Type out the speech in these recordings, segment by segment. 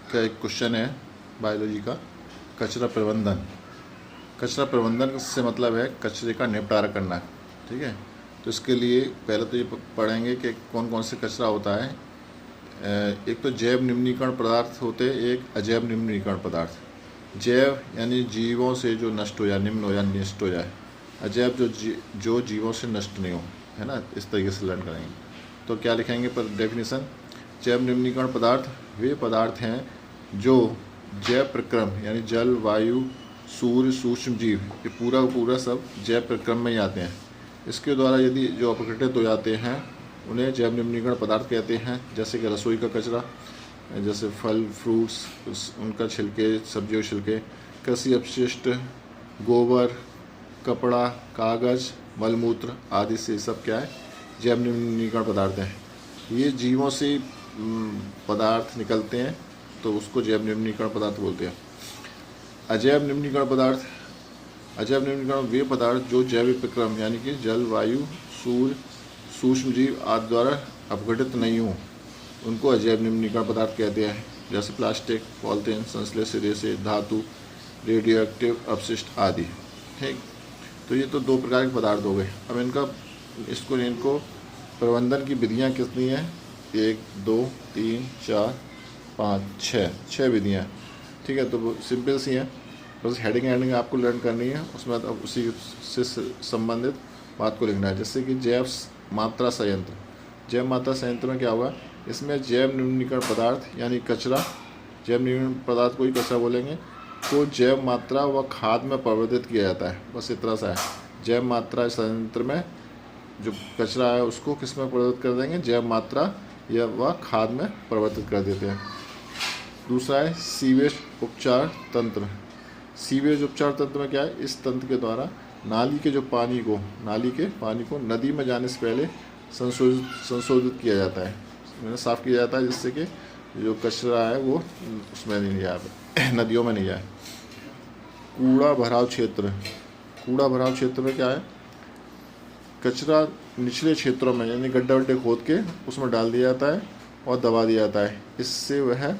का एक क्वेश्चन है बायोलॉजी का, कचरा प्रबंधन। कचरा प्रबंधन से मतलब है कचरे का निपटारा करना, ठीक है। तो इसके लिए पहले तो ये पढ़ेंगे कि कौन कौन से कचरा होता है। एक तो जैव निम्नीकरण पदार्थ होते हैं, एक अजैव निम्नीकरण पदार्थ। जैव यानी जीवों से जो नष्ट हो जाए, निम्न हो जाए, नष्ट हो जाए। अजैव जो जीवों से नष्ट नहीं हो, है ना। इस तरीके से लर्न करेंगे। तो क्या लिखेंगे पर डेफिनेशन, जैव निम्नीकरण पदार्थ वे पदार्थ हैं जो जैव प्रक्रम यानी जल, वायु, सूर्य, सूक्ष्म जीव, ये पूरा सब जैव प्रक्रम में ही आते हैं। इसके द्वारा यदि जो अपघटित हो जाते हैं उन्हें जैव निम्नीकरण पदार्थ कहते हैं। जैसे कि रसोई का कचरा, जैसे फल फ्रूट्स उनका छिलके, सब्जियों के छिलके, कृषि अपशिष्ट, गोबर, कपड़ा, कागज़, मलमूत्र आदि से सब क्या है, जैव निम्नीकरण पदार्थ हैं। ये जीवों से पदार्थ निकलते हैं तो उसको जैव निम्नीकरण पदार्थ बोलते हैं। अजैव निम्नीकरण पदार्थ, अजैव निम्नीकरण वे पदार्थ जो जैविक प्रक्रम यानी कि जल, वायु, सूर्य, सूक्ष्म जीव आदि द्वारा अपघटित नहीं हो, उनको अजैव निम्नीकरण पदार्थ कहते हैं। जैसे प्लास्टिक, पॉलीथीन, संश्लेषित रेशे, धातु, रेडियो एक्टिव अपशिष्ट आदि, ठीक। तो ये तो दो प्रकार के पदार्थ हो गए। अब इनको प्रबंधन की विधियाँ कितनी हैं? 1, 2, 3, 4, 5, 6 विधियाँ, ठीक है। तो वो सिंपल सी हैं, बस हेडिंग आपको लर्न करनी है, उसमें अब उसी से संबंधित बात को लिखना है। जैसे कि जैव मात्रा संयंत्र। जैव मात्रा संयंत्र में क्या होगा, इसमें जैव निम्नीकरण पदार्थ यानी कचरा, जैव निम्नीकरण पदार्थ को ही कचरा बोलेंगे, को जैव मात्रा व खाद में परिवर्तित किया जाता है। बस इतना सा है। जैव मात्रा संयंत्र में जो कचरा है उसको किस में परिवर्तित कर देंगे, जैव मात्रा या वह खाद में परिवर्तित कर देते हैं। दूसरा है सीवेज उपचार तंत्र। सीवेज उपचार तंत्र में क्या है, इस तंत्र के द्वारा नाली के पानी को नदी में जाने से पहले संशोधित किया जाता है, साफ़ किया जाता है, जिससे कि जो कचरा है वो उसमें नहीं जाए, नदियों में नहीं जाए। कूड़ा भराव क्षेत्र। कूड़ा भराव क्षेत्र में क्या है, कचरा निचले क्षेत्रों में यानी गड्ढे खोद के उसमें डाल दिया जाता है और दबा दिया जाता है। इससे वह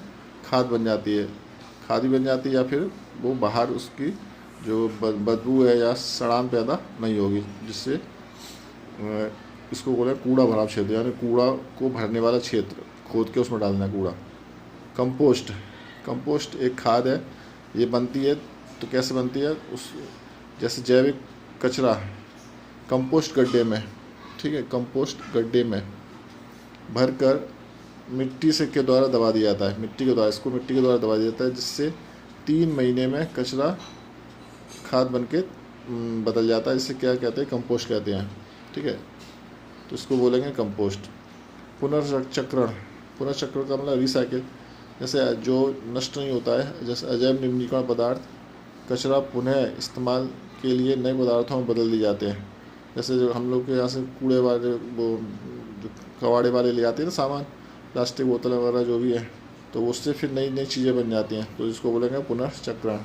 खाद बन जाती है, या फिर वो बाहर उसकी जो बदबू है या सड़ान पैदा नहीं होगी, जिससे इसको बोले कूड़ा भराव क्षेत्र, यानी कूड़ा को भरने वाला क्षेत्र, खोद के उसमें डालना कूड़ा। कंपोस्ट एक खाद है, ये बनती है तो कैसे बनती है, जैसे जैविक कचरा कंपोस्ट गड्ढे में, ठीक है, कंपोस्ट गड्ढे में भरकर मिट्टी के द्वारा दबा दिया जाता है। मिट्टी के द्वारा दबा दिया जाता है, जिससे 3 महीने में कचरा खाद बन के बदल जाता है। इसे क्या कहते हैं, कंपोस्ट कहते हैं, ठीक है। तो इसको बोलेंगे कंपोस्ट। पुनर्चक्रण का मतलब रिसाइकिल। जैसे जो नष्ट नहीं होता है, जैसे अजैव निम्नीकरण पदार्थ कचरा पुनः इस्तेमाल के लिए नए पदार्थों में बदल दिए जाते हैं। जैसे जो हम लोग के यहाँ से कूड़े वाले वो जो कबाड़े वाले ले आते हैं ना सामान, प्लास्टिक बोतल वगैरह जो भी है, तो उससे फिर नई चीज़ें बन जाती हैं, तो इसको बोलेंगे पुनर्चक्रण।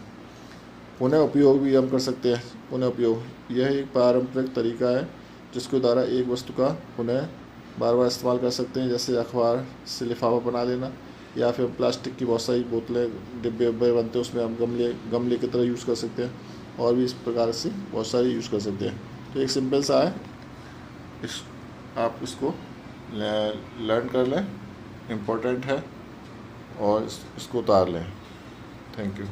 पुनः उपयोग भी हम कर सकते हैं। पुनः उपयोग यह एक पारंपरिक तरीका है जिसके द्वारा एक वस्तु का पुनः बार बार इस्तेमाल कर सकते हैं। जैसे अखबार से लिफाफा बना लेना, या फिर प्लास्टिक की बहुत सारी बोतलें, डिब्बे बनते हैं, उसमें हम गमले की तरह यूज़ कर सकते हैं, और भी इस प्रकार से बहुत सारी यूज़ कर सकते हैं। तो एक सिंपल सा है, आप इसको लर्न कर लें, इम्पोर्टेंट है, और इसको उतार लें। Thank you.